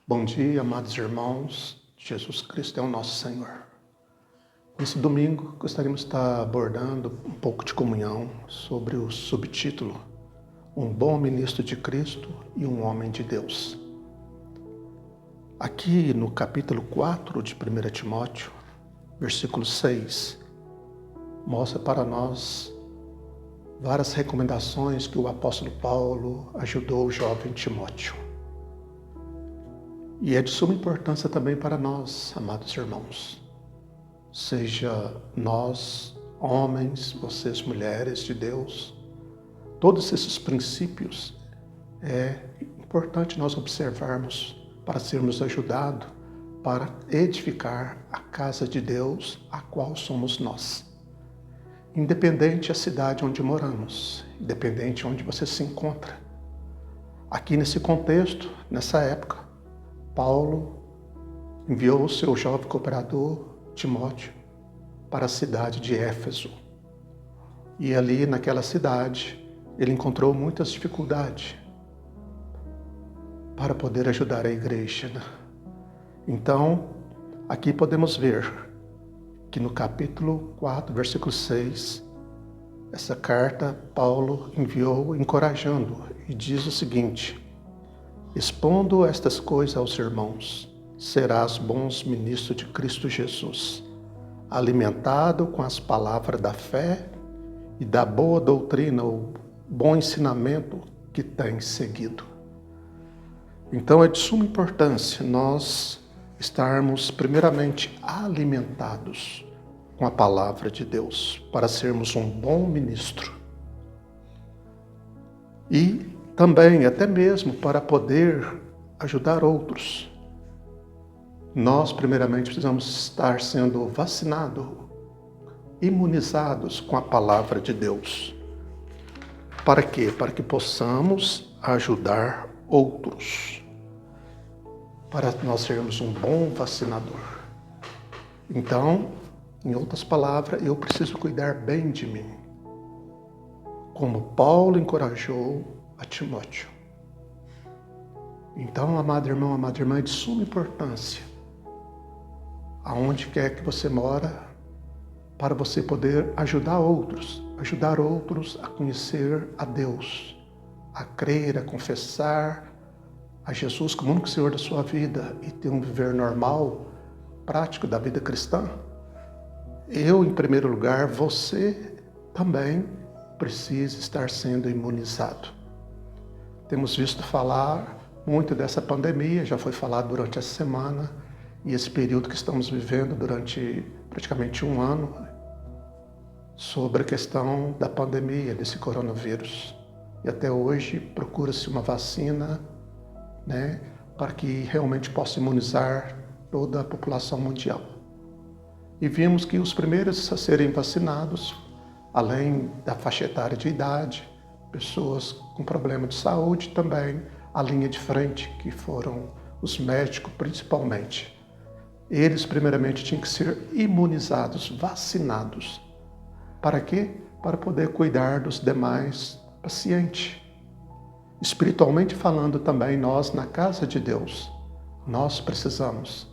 Bom dia, amados irmãos. Jesus Cristo é o nosso Senhor. Nesse domingo, gostaríamos de estar abordando um pouco de comunhão sobre o subtítulo Um bom ministro de Cristo e um homem de Deus. Aqui no capítulo 4 de 1 Timóteo, versículo 6, mostra para nós várias recomendações que o apóstolo Paulo ajudou o jovem Timóteo. E é de suma importância também para nós, amados irmãos. Seja nós, homens, vocês, mulheres de Deus, todos esses princípios é importante nós observarmos para sermos ajudados para edificar a casa de Deus, a qual somos nós. Independente da cidade onde moramos, independente onde você se encontra. Aqui nesse contexto, nessa época, Paulo enviou o seu jovem cooperador, Timóteo, para a cidade de Éfeso. E ali naquela cidade, ele encontrou muitas dificuldades para poder ajudar a igreja. Então, aqui podemos ver que no capítulo 4, versículo 6, essa carta Paulo enviou encorajando e diz o seguinte: expondo estas coisas aos irmãos, serás bons ministro de Cristo Jesus, alimentado com as palavras da fé e da boa doutrina, o bom ensinamento que tens seguido. Então é de suma importância nós estarmos primeiramente alimentados com a palavra de Deus, para sermos um bom ministro. E também, até mesmo, para poder ajudar outros. Nós, primeiramente, precisamos estar sendo vacinados, imunizados com a palavra de Deus. Para quê? Para que possamos ajudar outros. Para nós sermos um bom vacinador. Então, em outras palavras, eu preciso cuidar bem de mim. Como Paulo encorajou a Timóteo. Então, amado irmão, amada irmã, é de suma importância, aonde quer que você mora, para você poder ajudar outros a conhecer a Deus, a crer, a confessar a Jesus como único Senhor da sua vida e ter um viver normal, prático da vida cristã. Eu, em primeiro lugar, você também precisa estar sendo imunizado. Temos visto falar muito dessa pandemia, já foi falado durante essa semana, e esse período que estamos vivendo durante praticamente um ano, sobre a questão da pandemia, desse coronavírus. E até hoje procura-se uma vacina, para que realmente possa imunizar toda a população mundial. E vimos que os primeiros a serem vacinados, além da faixa etária de idade, pessoas com problema de saúde também, a linha de frente, que foram os médicos principalmente. Eles primeiramente tinham que ser imunizados, vacinados. Para quê? Para poder cuidar dos demais pacientes. Espiritualmente falando também, nós na casa de Deus, nós precisamos,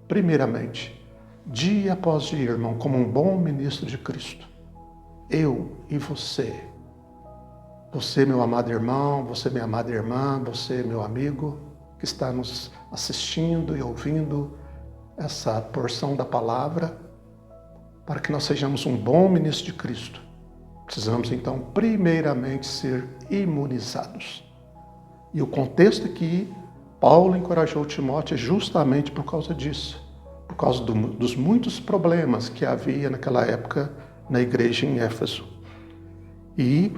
primeiramente, dia após dia, irmão, como um bom ministro de Cristo, eu e você, meu amado irmão, você, minha amada irmã, você, meu amigo, que está nos assistindo e ouvindo essa porção da palavra, para que nós sejamos um bom ministro de Cristo, precisamos então primeiramente ser imunizados. E o contexto aqui, Paulo encorajou Timóteo justamente por causa disso, por causa dos muitos problemas que havia naquela época na igreja em Éfeso. E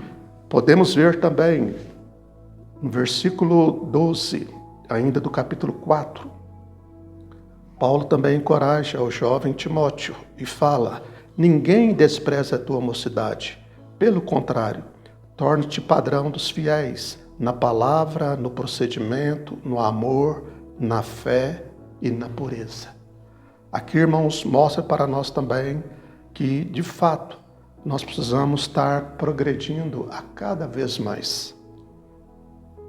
podemos ver também no versículo 12, ainda do capítulo 4, Paulo também encoraja o jovem Timóteo e fala: ninguém despreza a tua mocidade, pelo contrário, torna-te padrão dos fiéis, na palavra, no procedimento, no amor, na fé e na pureza. Aqui, irmãos, mostra para nós também que, de fato, nós precisamos estar progredindo a cada vez mais.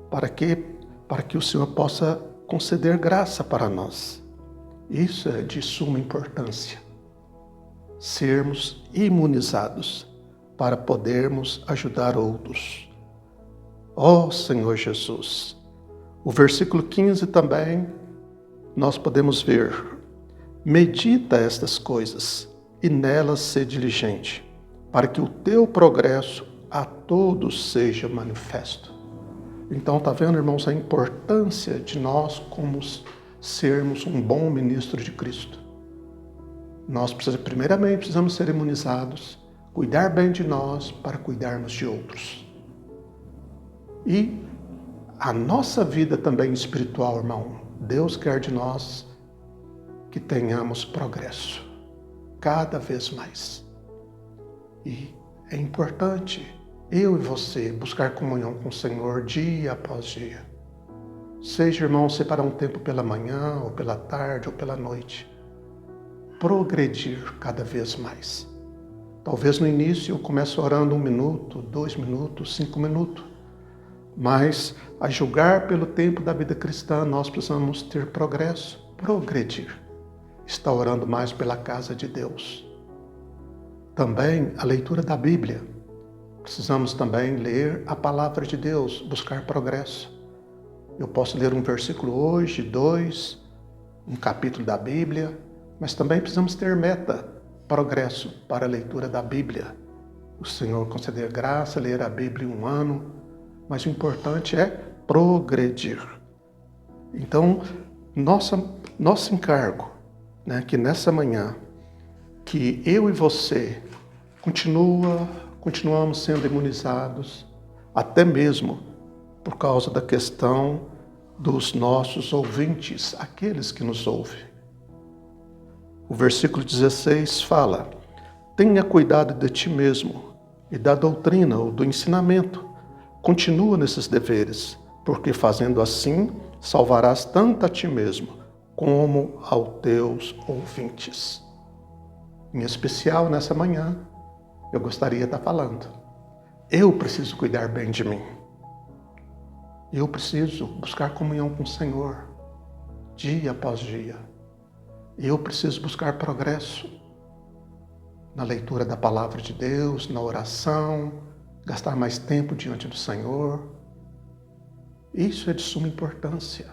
Para que o Senhor possa conceder graça para nós. Isso é de suma importância. Sermos imunizados para podermos ajudar outros. Ó Senhor Jesus! O versículo 15 também, nós podemos ver: medita estas coisas e nelas sê diligente, para que o teu progresso a todos seja manifesto. Então, está vendo, irmãos, a importância de nós como sermos um bom ministro de Cristo. Nós primeiramente precisamos ser imunizados, cuidar bem de nós para cuidarmos de outros. E a nossa vida também espiritual, irmão, Deus quer de nós que tenhamos progresso, cada vez mais. E é importante eu e você buscar comunhão com o Senhor dia após dia. Seja, irmão, separar um tempo pela manhã, ou pela tarde, ou pela noite. Progredir cada vez mais. Talvez no início eu comece orando 1 minuto, 2 minutos, 5 minutos. Mas, a julgar pelo tempo da vida cristã, nós precisamos ter progresso, progredir. Estar orando mais pela casa de Deus. Também a leitura da Bíblia. Precisamos também ler a palavra de Deus, buscar progresso. Eu posso ler um versículo hoje, 2, um capítulo da Bíblia, mas também precisamos ter meta, progresso para a leitura da Bíblia. O Senhor conceder graça, ler a Bíblia em 1 ano, mas o importante é progredir. Então, nosso encargo, que nessa manhã, que eu e você continuamos sendo imunizados, até mesmo por causa da questão dos nossos ouvintes, aqueles que nos ouvem. O versículo 16 fala: tenha cuidado de ti mesmo e da doutrina ou do ensinamento. Continua nesses deveres, porque fazendo assim, salvarás tanto a ti mesmo como aos teus ouvintes. Em especial, nessa manhã, eu gostaria de estar falando: eu preciso cuidar bem de mim. Eu preciso buscar comunhão com o Senhor, dia após dia. Eu preciso buscar progresso na leitura da palavra de Deus, na oração, gastar mais tempo diante do Senhor. Isso é de suma importância.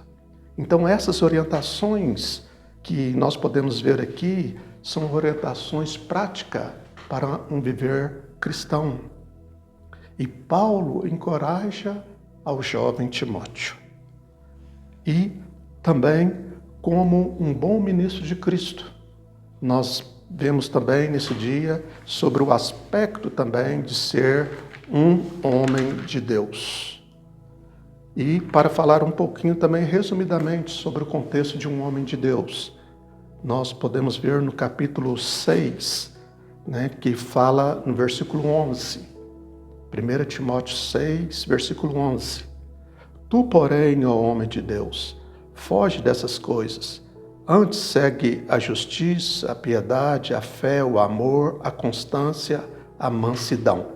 Então, essas orientações que nós podemos ver aqui são orientações práticas para um viver cristão. E Paulo encoraja ao jovem Timóteo. E também, como um bom ministro de Cristo, nós vemos também nesse dia sobre o aspecto também de ser um homem de Deus. E para falar um pouquinho também, resumidamente, sobre o contexto de um homem de Deus, nós podemos ver no capítulo 6, que fala no versículo 11, 1 Timóteo 6, versículo 11. Tu, porém, ó homem de Deus, foge dessas coisas. Antes segue a justiça, a piedade, a fé, o amor, a constância, a mansidão.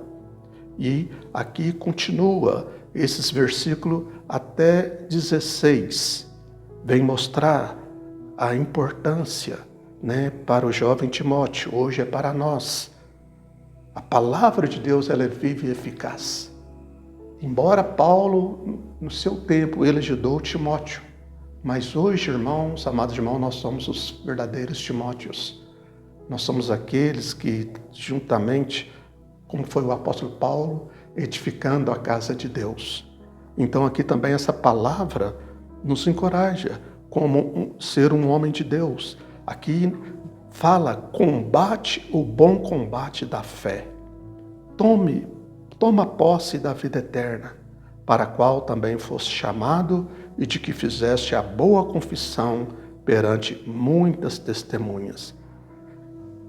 E aqui continua esses versículos até 16. Vem mostrar a importância, para o jovem Timóteo. Hoje é para nós. A palavra de Deus, ela é viva e eficaz. Embora Paulo, no seu tempo, ele ajudou Timóteo, mas hoje, irmãos, amados irmãos, nós somos os verdadeiros Timóteos. Nós somos aqueles que, juntamente, como foi o apóstolo Paulo, edificando a casa de Deus. Então, aqui também essa palavra nos encoraja como ser um homem de Deus. Aqui fala: combate o bom combate da fé. Toma posse da vida eterna, para a qual também foste chamado e de que fizeste a boa confissão perante muitas testemunhas.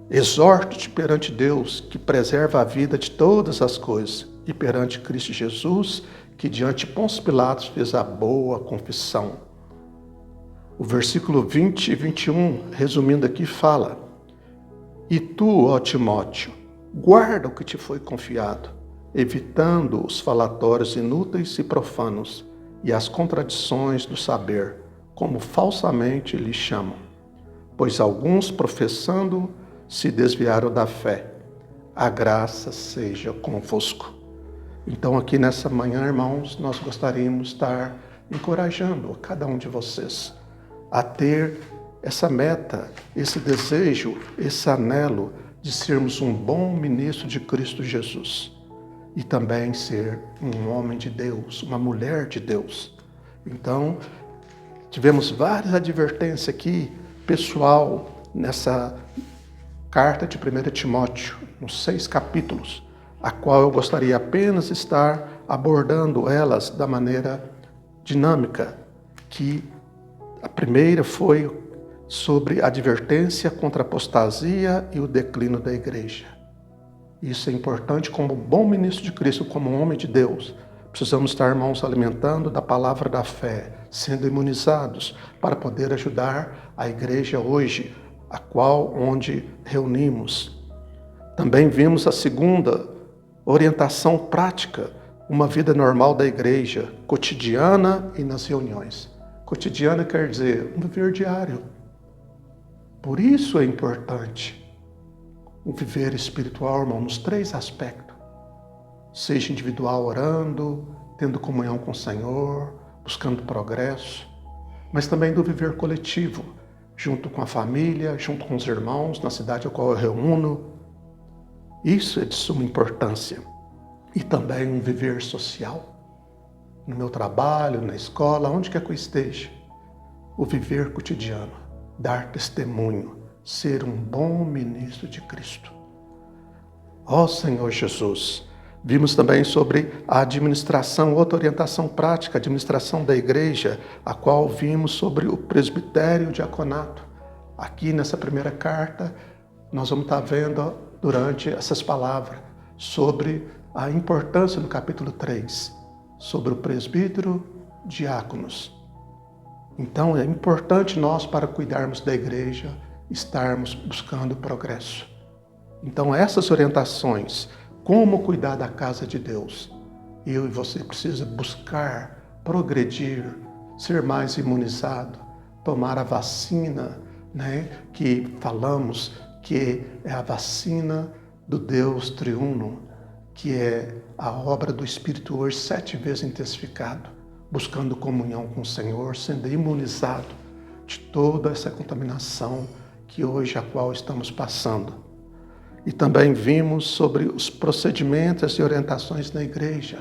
Exorto-te perante Deus, que preserva a vida de todas as coisas, e perante Cristo Jesus, que diante de Pôncio Pilatos fez a boa confissão. O versículo 20 e 21, resumindo aqui, fala: e tu, ó Timóteo, guarda o que te foi confiado, evitando os falatórios inúteis e profanos, e as contradições do saber, como falsamente lhe chamam, pois alguns, professando, se desviaram da fé. A graça seja convosco. Então, aqui nessa manhã, irmãos, nós gostaríamos de estar encorajando cada um de vocês a ter essa meta, esse desejo, esse anelo de sermos um bom ministro de Cristo Jesus e também ser um homem de Deus, uma mulher de Deus. Então, tivemos várias advertências aqui, pessoal, nessa carta de 1 Timóteo, nos 6 capítulos, a qual eu gostaria apenas de estar abordando elas da maneira dinâmica, que a primeira foi sobre a advertência contra a apostasia e o declínio da igreja. Isso é importante como bom ministro de Cristo, como homem de Deus. Precisamos estar, irmãos, alimentando da palavra da fé, sendo imunizados para poder ajudar a igreja hoje, a qual onde reunimos. Também vimos a segunda orientação prática, uma vida normal da igreja, cotidiana e nas reuniões. Cotidiana quer dizer um viver diário. Por isso é importante o viver espiritual, irmão, nos 3 aspectos. Seja individual orando, tendo comunhão com o Senhor, buscando progresso, mas também do viver coletivo, junto com a família, junto com os irmãos, na cidade a qual eu reúno. Isso é de suma importância. E também um viver social. No meu trabalho, na escola, onde quer que eu esteja. O viver cotidiano, dar testemunho, ser um bom ministro de Cristo. Ó Senhor Jesus, vimos também sobre a administração, outra orientação prática, a administração da igreja, a qual vimos sobre o presbitério e o diaconato. Aqui nessa primeira carta, nós vamos estar vendo durante essas palavras sobre a importância no capítulo 3, sobre o presbítero, diáconos. Então é importante nós, para cuidarmos da igreja, estarmos buscando progresso. Então essas orientações, como cuidar da casa de Deus, eu e você precisa buscar, progredir, ser mais imunizado, tomar a vacina, que falamos que é a vacina do Deus triuno, que é a obra do Espírito hoje 7 vezes intensificado, buscando comunhão com o Senhor, sendo imunizado de toda essa contaminação que hoje a qual estamos passando. E também vimos sobre os procedimentos e orientações na igreja.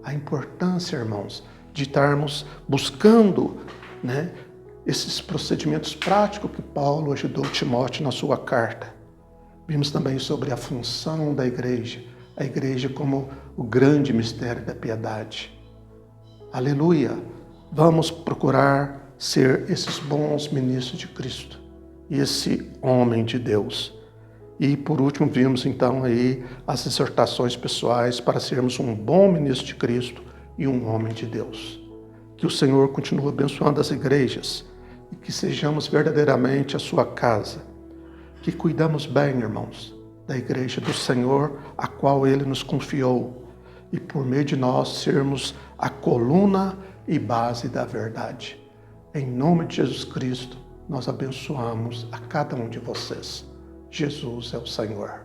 A importância, irmãos, de estarmos buscando, esses procedimentos práticos que Paulo ajudou Timóteo na sua carta. Vimos também sobre a função da igreja, a igreja como o grande mistério da piedade. Aleluia! Vamos procurar ser esses bons ministros de Cristo e esse homem de Deus. E por último vimos então aí as exortações pessoais para sermos um bom ministro de Cristo e um homem de Deus. Que o Senhor continue abençoando as igrejas e que sejamos verdadeiramente a sua casa. Que cuidamos bem, irmãos, da igreja do Senhor, a qual Ele nos confiou, e por meio de nós sermos a coluna e base da verdade. Em nome de Jesus Cristo, nós abençoamos a cada um de vocês. Jesus é o Senhor.